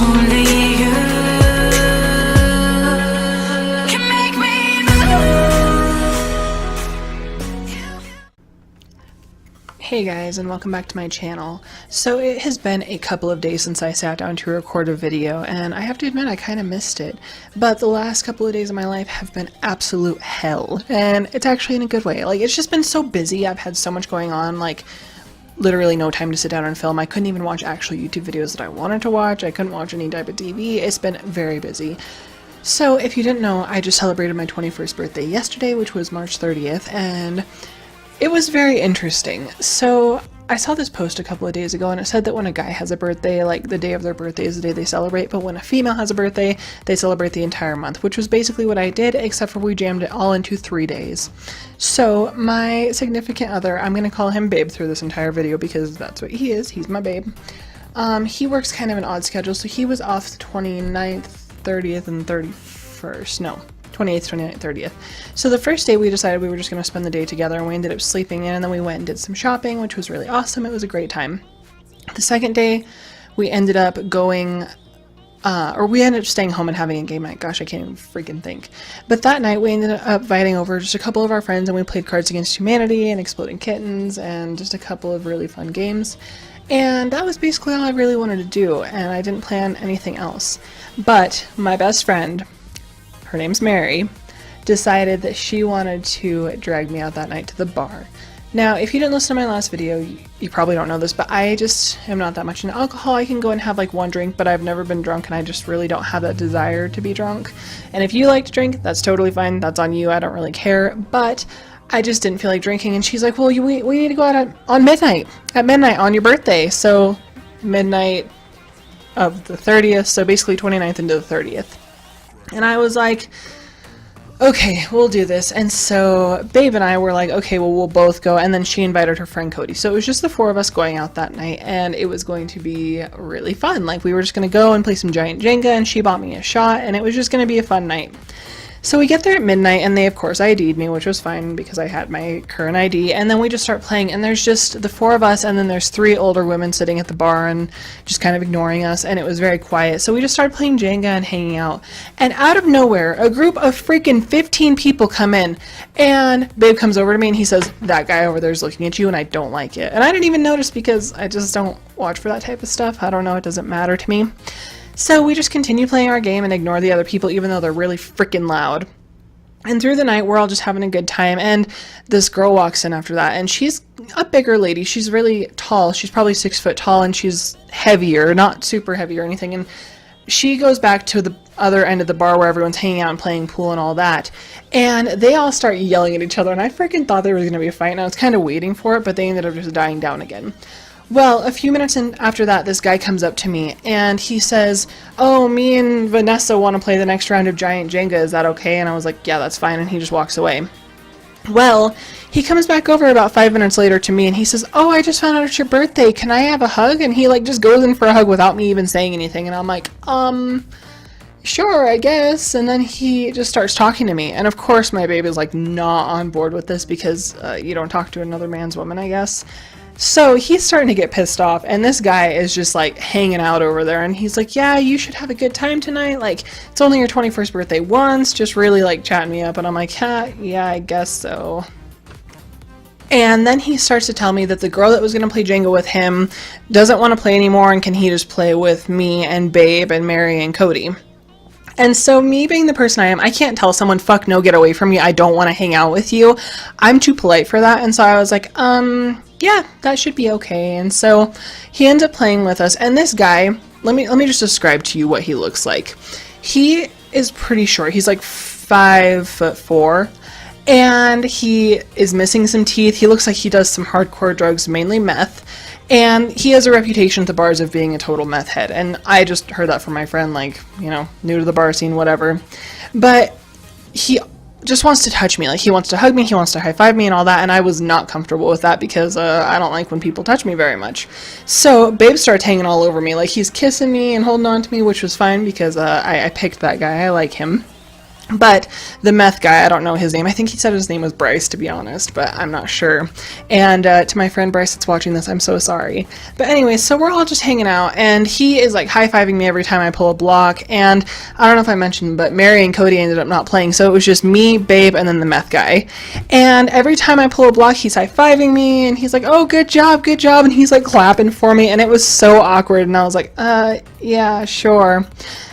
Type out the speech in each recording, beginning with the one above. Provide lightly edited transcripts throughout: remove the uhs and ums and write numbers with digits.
Only you can make me move. Hey guys, and welcome back to my channel. So it has been a couple of days since I sat down to record a video, and I have to admit I kind of missed it. But the last couple of days of my life have been absolute hell, and it's actually in a good way. Like, it's just been so busy. I've had so much going on, like literally no time to sit down and film. I couldn't even watch actual YouTube videos that I wanted to watch. I couldn't watch any type of TV. It's been very busy. So if you didn't know, I just celebrated my 21st birthday yesterday, which was March 30th, and it was very interesting. So I saw this post a couple of days ago, and it said that when a guy has a birthday, like the day of their birthday is the day they celebrate, but when a female has a birthday, they celebrate the entire month, which was basically what I did, except for we jammed it all into 3 days. So my significant other, I'm gonna call him Babe through this entire video because that's what he is, he's my babe. He works kind of an odd schedule, so he was off the 29th, 30th, and 31st, no, 28th, 29th, 30th. So the first day we decided we were just going to spend the day together, and we ended up sleeping in, and then we went and did some shopping, which was really awesome. It was a great time. The second day we ended up going, we ended up staying home and having a game night. Gosh, I can't even freaking think. But that night we ended up inviting over just a couple of our friends, and we played Cards Against Humanity and Exploding Kittens and just a couple of really fun games. And that was basically all I really wanted to do, and I didn't plan anything else. But my best friend, her name's Mary, decided that she wanted to drag me out that night to the bar. Now, if you didn't listen to my last video, you probably don't know this, but I just am not that much into alcohol. I can go and have like one drink, but I've never been drunk, and I just really don't have that desire to be drunk. And if you like to drink, that's totally fine. That's on you. I don't really care. But I just didn't feel like drinking, and she's like, well, we need to go out at midnight on your birthday. So midnight of the 30th, so basically 29th into the 30th. And I was like, okay, we'll do this. And so Babe and I were like, okay, well, we'll both go. And then she invited her friend Cody. So it was just the four of us going out that night, and it was going to be really fun. Like, we were just going to go and play some giant Jenga, and she bought me a shot, and it was just going to be a fun night. So we get there at midnight, and they, of course, ID'd me, which was fine because I had my current ID, and then we just start playing, and there's just the four of us, and then there's three older women sitting at the bar and just kind of ignoring us, and it was very quiet. So we just started playing Jenga and hanging out, and out of nowhere, a group of freaking 15 people come in, and Babe comes over to me, and he says, that guy over there is looking at you, and I don't like it. And I didn't even notice because I just don't watch for that type of stuff. I don't know, it doesn't matter to me. So we just continue playing our game and ignore the other people, even though they're really freaking loud. And through the night, we're all just having a good time, and this girl walks in after that, and she's a bigger lady. She's really tall. She's probably 6 foot tall, and she's heavier, not super heavy or anything. And she goes back to the other end of the bar where everyone's hanging out and playing pool and all that. And they all start yelling at each other, and I freaking thought there was going to be a fight, and I was kind of waiting for it, but they ended up just dying down again. Well, a few minutes after that, this guy comes up to me, and he says, oh, me and Vanessa want to play the next round of Giant Jenga, is that okay? And I was like, yeah, that's fine, and he just walks away. Well, he comes back over about 5 minutes later to me, and he says, oh, I just found out it's your birthday, can I have a hug? And he, like, just goes in for a hug without me even saying anything, and I'm like, sure, I guess. And then he just starts talking to me, and of course my baby is, like, not on board with this because you don't talk to another man's woman, I guess. So he's starting to get pissed off, and this guy is just like hanging out over there, and he's like, yeah, you should have a good time tonight, like, it's only your 21st birthday once, just really like chatting me up. And I'm like, yeah, I guess so. And then he starts to tell me that the girl that was going to play Jenga with him doesn't want to play anymore, and can he just play with me and Babe and Mary and Cody. And so me being the person I am, I can't tell someone, fuck no, get away from me, I don't want to hang out with you. I'm too polite for that. And so I was like, yeah, that should be okay. And so he ends up playing with us, and this guy, let me just describe to you what he looks like. He is pretty short. He's like 5'4", and he is missing some teeth. He looks like he does some hardcore drugs, mainly meth, and he has a reputation at the bars of being a total meth head. And I just heard that from my friend, like, you know, new to the bar scene, whatever. But he just wants to touch me, like, he wants to hug me, he wants to high-five me and all that, and I was not comfortable with that because I don't like when people touch me very much. So Babe starts hanging all over me, like, he's kissing me and holding on to me, which was fine because I picked that guy, I like him. But the meth guy, I don't know his name. I think he said his name was Bryce, to be honest, but I'm not sure. And to my friend Bryce that's watching this, I'm so sorry. But anyway, so we're all just hanging out, and he is like high-fiving me every time I pull a block. And I don't know if I mentioned, but Mary and Cody ended up not playing, so it was just me, Babe, and then the meth guy. And every time I pull a block, he's high-fiving me, and he's like, oh, good job, and he's like clapping for me, and it was so awkward, and I was like, yeah, sure.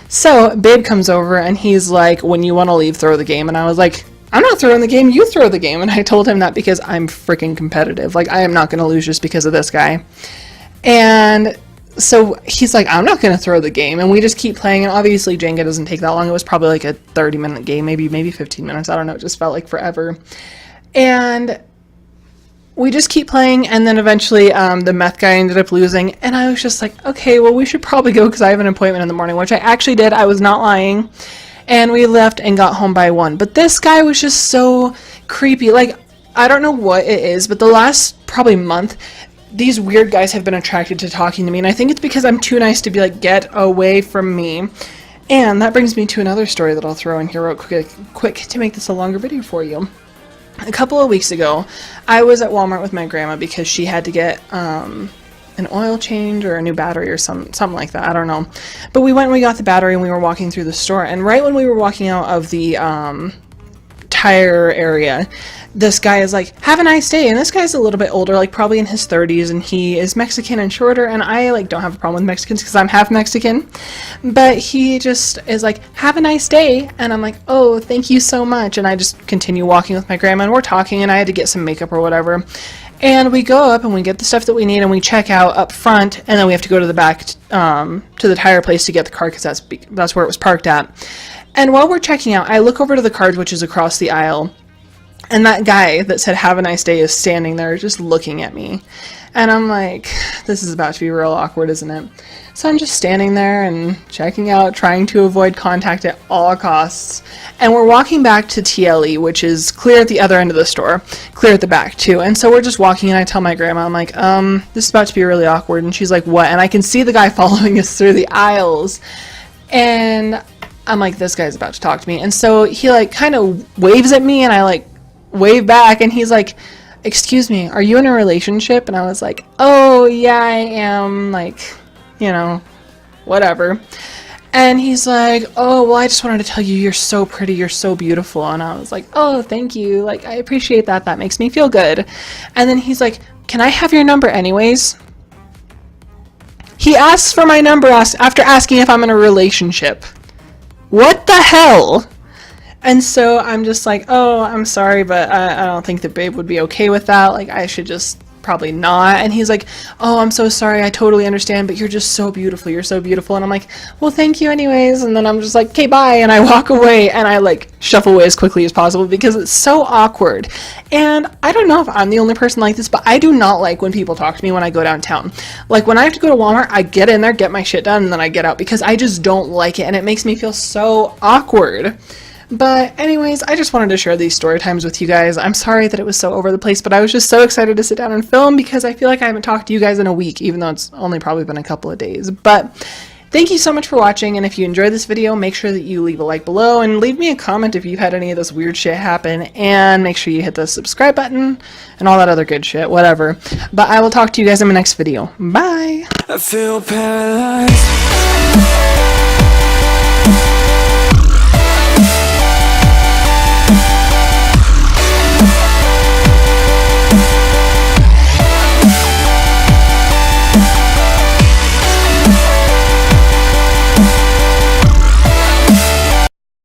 So Babe comes over and he's like, when you want to leave, throw the game. And I was like, I'm not throwing the game, you throw the game. And I told him that because I'm freaking competitive. Like, I am not going to lose just because of this guy. And so he's like, I'm not going to throw the game. And we just keep playing. And obviously Jenga doesn't take that long. It was probably like a 30-minute game, maybe 15 minutes. I don't know. It just felt like forever. And we just keep playing, and then eventually the meth guy ended up losing, and I was just like, okay, well, we should probably go because I have an appointment in the morning, which I actually did. I was not lying, and we left and got home by 1. But this guy was just so creepy. Like, I don't know what it is, but the last probably month, these weird guys have been attracted to talking to me, and I think it's because I'm too nice to be like, get away from me. And that brings me to another story that I'll throw in here real quick to make this a longer video for you. A couple of weeks ago, I was at Walmart with my grandma because she had to get an oil change or a new battery or something like that. I don't know. But we went and we got the battery and we were walking through the store. And right when we were walking out of the tire area, this guy is like, have a nice day. And this guy's a little bit older, like probably in his 30s, and he is Mexican and shorter, and I like don't have a problem with Mexicans because I'm half Mexican. But he just is like, have a nice day. And I'm like, oh, thank you so much. And I just continue walking with my grandma, and we're talking, and I had to get some makeup or whatever. And we go up and we get the stuff that we need, and we check out up front, and then we have to go to the back to the tire place to get the car because that's where it was parked at. And while we're checking out, I look over to the cars, which is across the aisle, and that guy that said have a nice day is standing there just looking at me. And I'm like, this is about to be real awkward, isn't it? So I'm just standing there and checking out, trying to avoid contact at all costs. And we're walking back to TLE, which is clear at the other end of the store, clear at the back too. And so we're just walking, and I tell my grandma, I'm like, this is about to be really awkward. And she's like, what? And I can see the guy following us through the aisles. And I'm like, this guy's about to talk to me. And so he like kind of waves at me, and I like wave back, and he's like, excuse me, are you in a relationship? And I was like, oh yeah, I am, like, you know, whatever. And he's like, oh, well, I just wanted to tell you you're so pretty, you're so beautiful. And I was like, oh, thank you, like, I appreciate that, that makes me feel good. And then he's like, can I have your number anyways? He asks for my number after asking if I'm in a relationship. What the hell? And so I'm just like, oh, I'm sorry, but I don't think that Babe would be okay with that. Like, I should just probably not. And he's like, oh, I'm so sorry. I totally understand, but you're just so beautiful. You're so beautiful. And I'm like, well, thank you anyways. And then I'm just like, okay, bye. And I walk away, and I like shuffle away as quickly as possible because it's so awkward. And I don't know if I'm the only person like this, but I do not like when people talk to me when I go downtown. Like, when I have to go to Walmart, I get in there, get my shit done, and then I get out because I just don't like it. And it makes me feel so awkward. But anyways, I just wanted to share these story times with you guys. I'm sorry that it was so over the place, but I was just so excited to sit down and film because I feel like I haven't talked to you guys in a week, even though it's only probably been a couple of days. But thank you so much for watching, and if you enjoyed this video, make sure that you leave a like below and leave me a comment if you've had any of this weird shit happen, and make sure you hit the subscribe button and all that other good shit, whatever. But I will talk to you guys in my next video. Bye! I feel paralyzed.